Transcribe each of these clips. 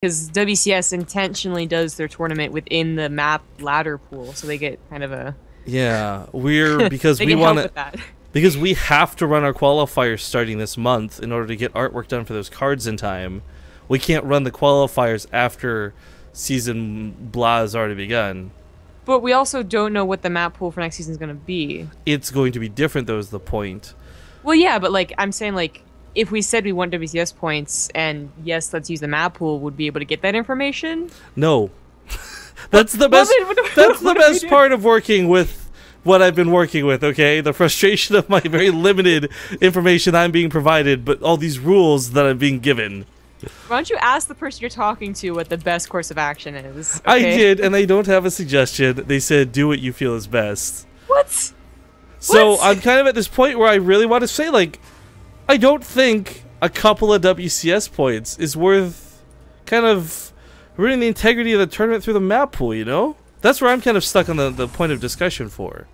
Because WCS intentionally does their tournament within the map ladder pool, so they get kind of a yeah. We're because we want to because we have to run our qualifiers starting this month in order to get artwork done for those cards in time. We can't run the qualifiers after season blah has already begun. But we also don't know what the map pool for next season is going to be. It's going to be different, though, is the point. Well, yeah, but like I'm saying, like if we said we want WCS points and yes, let's use the map pool, would we be able to get that information? No, that's the best. That's the best part of working with what I've been working with. Okay, the frustration of my very limited information I'm being provided, but all these rules that I'm being given. Why don't you ask the person you're talking to what the best course of action is? Okay? I did, and they don't have a suggestion. They said, do what you feel is best. What? So What? I'm kind of at this point where I really want to say, like, I don't think a couple of WCS points is worth kind of ruining the integrity of the tournament through the map pool, you know? That's where I'm kind of stuck on the point of discussion for.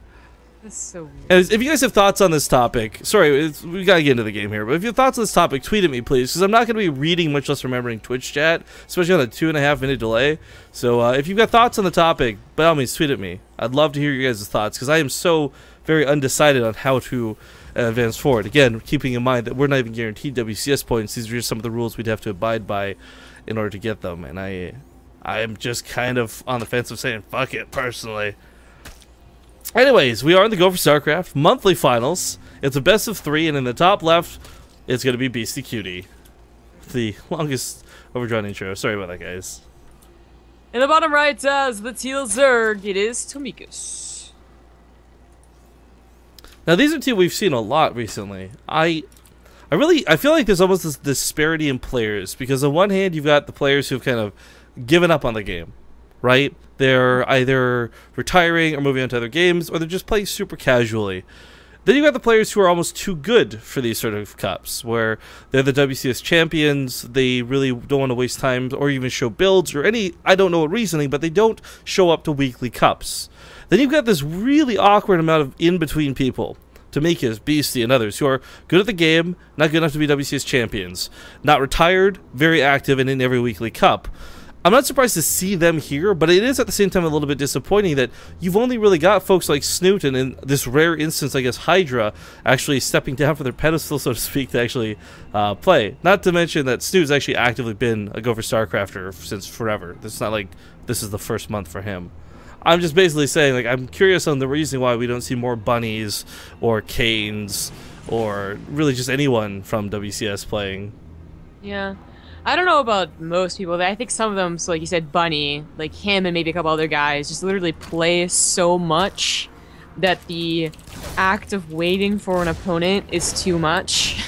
That's so weird. And if you guys have thoughts on this topic, sorry, we gotta get into the game here, but if you have thoughts on this topic, tweet at me, please, because I'm not gonna be reading, much less remembering Twitch chat, especially on a 2.5 minute delay. So if you've got thoughts on the topic, by all means, tweet at me. I'd love to hear your guys' thoughts, because I am so very undecided on how to advance forward. Again, keeping in mind that we're not even guaranteed WCS points. These are just some of the rules we'd have to abide by in order to get them, and I am just kind of on the fence of saying fuck it, personally. Anyways, we are in the Go4Sc2 monthly finals. It's a best of 3, and in the top left, it's going to be Beastyqt. The longest overdrawn intro. Sorry about that, guys. In the bottom right, as the teal Zerg, it is Tomikus. Now, these are two we've seen a lot recently. I feel like there's almost this disparity in players, because on one hand, you've got the players who've kind of given up on the game, right? They're either retiring or moving on to other games, or they're just playing super casually. Then you've got the players who are almost too good for these sort of cups, where they're the WCS champions, they really don't want to waste time or even show builds or any, I don't know what reasoning, but they don't show up to weekly cups. Then you've got this really awkward amount of in-between people, Tomikus, Beasty, and others, who are good at the game, not good enough to be WCS champions, not retired, very active, and in every weekly cup. I'm not surprised to see them here, but it is at the same time a little bit disappointing that you've only really got folks like Snoot and in this rare instance, I guess, Hydra actually stepping down from their pedestal, so to speak, to actually play. Not to mention that Snoot's actually actively been a Go4Sc2er since forever. It's not like this is the first month for him. I'm just basically saying, like, I'm curious on the reason why we don't see more Bunnies or Canes or really just anyone from WCS playing. Yeah. I don't know about most people. I think some of them, so like you said, Bunny, like him and maybe a couple other guys, just literally play so much that the act of waiting for an opponent is too much.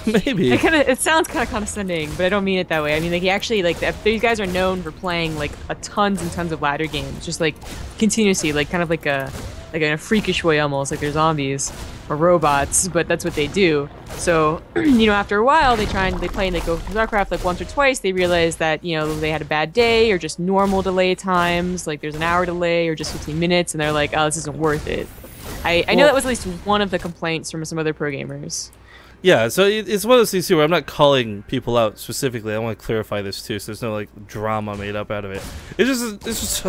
Maybe. It sounds kind of condescending, but I don't mean it that way. I mean, like, he actually, like, these guys are known for playing, like, tons and tons of ladder games, just, like, continuously, like, kind of like in a freakish way almost, like they're zombies or robots, but that's what they do. So, you know, after a while, they play and they go for StarCraft like once or twice. They realize that, you know, they had a bad day or just normal delay times, like there's an hour delay or just 15 minutes, and they're like, oh, this isn't worth it. I know that was at least one of the complaints from some other pro gamers. Yeah, so it's one of those things too where I'm not calling people out specifically. I want to clarify this too, so there's no like drama made up out of it. It's just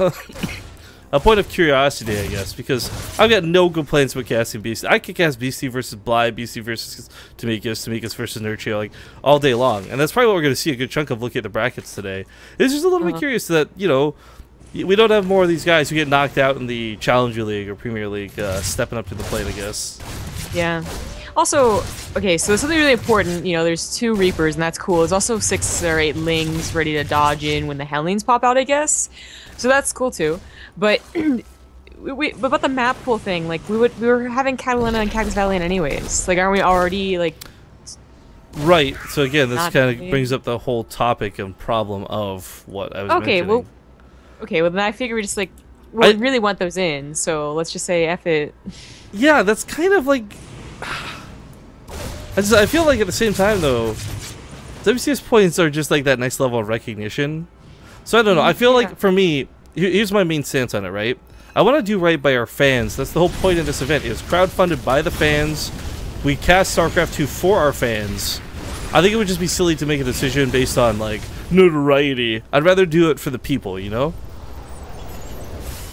a point of curiosity, I guess, because I've got no complaints with casting Beasty. I could cast Beasty versus Bly, Beasty versus Tomikus, Tomikus versus Nurture, like all day long, and that's probably what we're going to see a good chunk of looking at the brackets today. It's just a little bit curious that, you know, we don't have more of these guys who get knocked out in the Challenger League or Premier League stepping up to the plate, I guess. Yeah. Also, okay, so something really important, you know, there's 2 Reapers, and that's cool. There's also 6 or 8 Lings ready to dodge in when the Hellings pop out, I guess. So that's cool, too. But, but about the map pool thing, like, we were having Catalina and Cactus Valiant anyways. Like, aren't we already, like... Right, so again, this kind of brings up the whole topic and problem of what I was mentioning. Okay, well, then I figure we just, like, we really want those in, so let's just say F it. Yeah, that's kind of, like... I feel like at the same time, though, WCS points are just like that next level of recognition. So I don't know. I feel like for me, here's my main stance on it, right? I want to do right by our fans. That's the whole point of this event. It's crowdfunded by the fans. We cast StarCraft 2 for our fans. I think it would just be silly to make a decision based on like notoriety. I'd rather do it for the people, you know?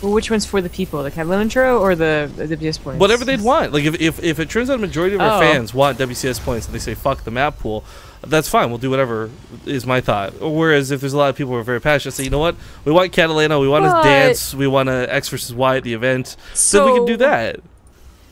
Well, which one's for the people? The Catalan intro or the WCS points? Whatever they'd want. Like, if it turns out a majority of our fans want WCS points and they say, fuck the map pool, that's fine. We'll do whatever is my thought. Whereas if there's a lot of people who are very passionate, say, you know what? We want Catalana, we want to dance, we want to X versus Y at the event, so we can do that.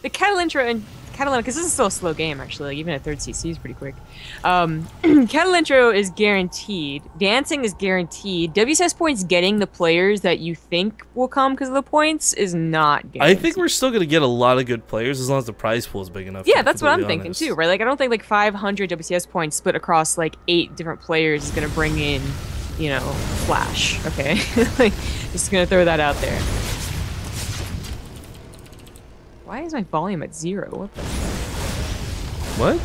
The Catalan intro and Catalana, because this is still a slow game, actually. Like, even at 3rd CC is pretty quick. Catalan intro is guaranteed. Dancing is guaranteed. WCS points getting the players that you think will come because of the points is not guaranteed. I think we're still going to get a lot of good players as long as the prize pool is big enough. Yeah, that's what I'm thinking too, right? Like, I don't think like 500 WCS points split across like 8 different players is going to bring in, you know, Flash, okay? Like, just going to throw that out there. Why is my volume at 0? What the fuck? What?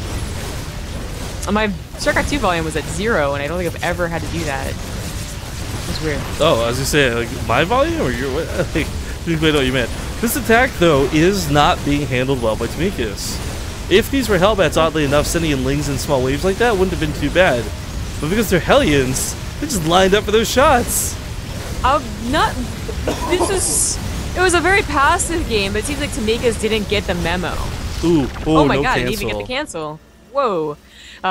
My StarCraft 2 volume was at 0, and I don't think I've ever had to do that. It's weird. Oh, I was just saying, like, my volume or your what? Like, didn't quite know what you meant. This attack, though, is not being handled well by Tomikus. If these were Hellbats, oddly enough, sending in Lings in small waves like that wouldn't have been too bad. But because they're Hellions, they just lined up for those shots. It was a very passive game, but it seems like Tomikus didn't get the memo. Ooh, oh my god, cancel. I didn't even get the cancel. Whoa.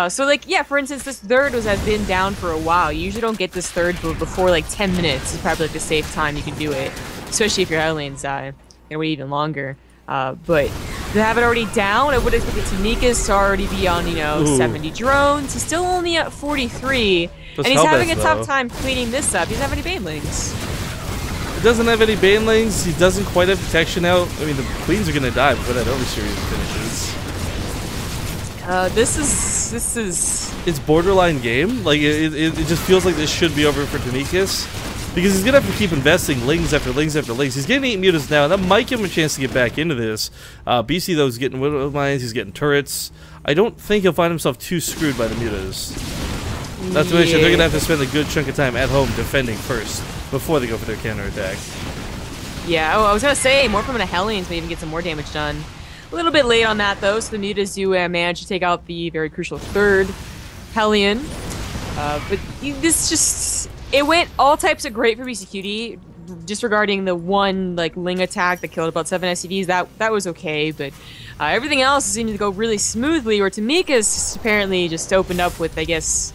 So like, yeah, for instance, this third has been down for a while. You usually don't get this third before like 10 minutes. It's probably like the safe time you can do it, especially if your Hellions die. You wait even longer. But to have it already down, I would expect Tomikus to already be on, you know, 70 drones. He's still only at 43, and he's having a tough time cleaning this up. He doesn't have any Banelings. He doesn't have any Banelings. He doesn't quite have detection out. I mean, the Queens are going to die before that Overseer finishes. This is... It's borderline game. Like, it just feels like this should be over for Tomikus. Because he's going to have to keep investing Lings after Lings after Lings. He's getting 8 mutas now, and that might give him a chance to get back into this. BC, though, is getting Widow Mines. He's getting turrets. I don't think he'll find himself too screwed by the mutas. Not to mention, they're going to have to spend a good chunk of time at home defending first before they go for their counterattack. Yeah, I was going to say, more from the Hellions may even get some more damage done. A little bit late on that, though, so the mutas do manage to take out the very crucial third Hellion. But this just... It went all types of great for Beastyqt, disregarding the one like Ling attack that killed about 7 SCVs. That was okay, but everything else seemed to go really smoothly, where Tomikus apparently just opened up with, I guess,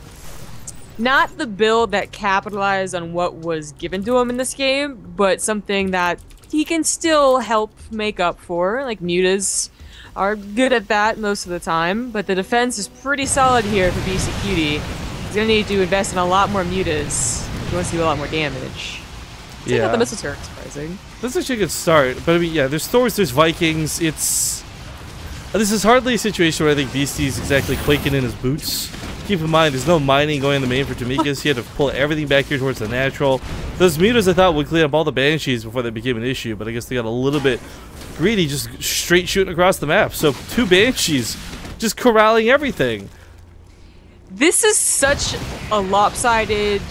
not the build that capitalized on what was given to him in this game, but something that he can still help make up for. Like, mutas are good at that most of the time, but the defense is pretty solid here for Beastyqt. He's gonna need to invest in a lot more mutas if he wants to do a lot more damage. Take out the missile turret, surprising. This is actually a good start, but I mean, yeah, there's Thors, there's Vikings. This is hardly a situation where I think Beasty's exactly quaking in his boots. Keep in mind, there's no mining going in the main for Tomikus. He had to pull everything back here towards the natural. Those mutas I thought would clean up all the Banshees before they became an issue, but I guess they got a little bit greedy, just straight shooting across the map. So 2 Banshees just corralling everything. This is such a lopsided,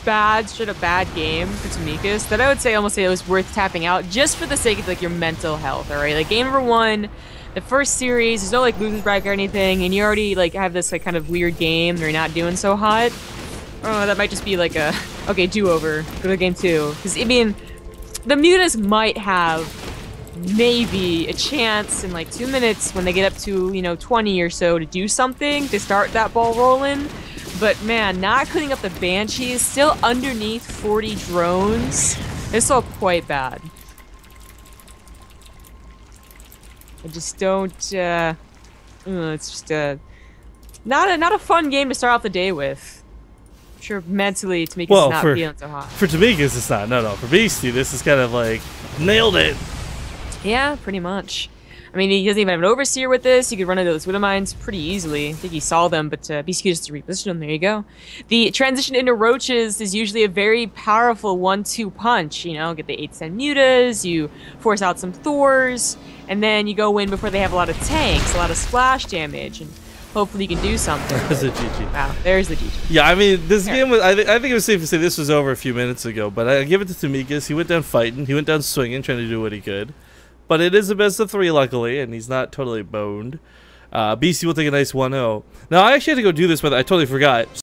straight up bad game for Tomikus that I would almost say it was worth tapping out just for the sake of like your mental health, alright? Like, game number 1, the first series, there's no like losers bracket or anything, and you already like have this like kind of weird game, you're not doing so hot. Oh, that might just be like a, okay, do-over for the game 2. Because, I mean, the mutas might have maybe a chance in like 2 minutes when they get up to, you know, 20 or so to do something to start that ball rolling. But man, not cleaning up the Banshees, still underneath 40 drones. It's all quite bad. I just don't, it's just not a fun game to start off the day with. I'm sure mentally Tomikus is not feeling so hot. For Tomikus, it's not. No. For Beasty, this is kind of like, nailed it. Yeah, pretty much. I mean, he doesn't even have an Overseer with this. You could run into those Widow Mines pretty easily. I think he saw them, but Beastyqt just repositioned them. There you go. The transition into Roaches is usually a very powerful 1-2 punch. You know, get the 8-10 mutas, you force out some Thors, and then you go in before they have a lot of tanks, a lot of splash damage, and hopefully you can do something. There's a GG. Wow, there's the GG. Yeah, I mean, this game was, I think it was safe to say this was over a few minutes ago, but I give it to Tomikus. He went down fighting, he went down swinging, trying to do what he could. But it is a best of 3, luckily, and he's not totally boned. BC will take a nice 1-0. Now, I actually had to go do this, but I totally forgot.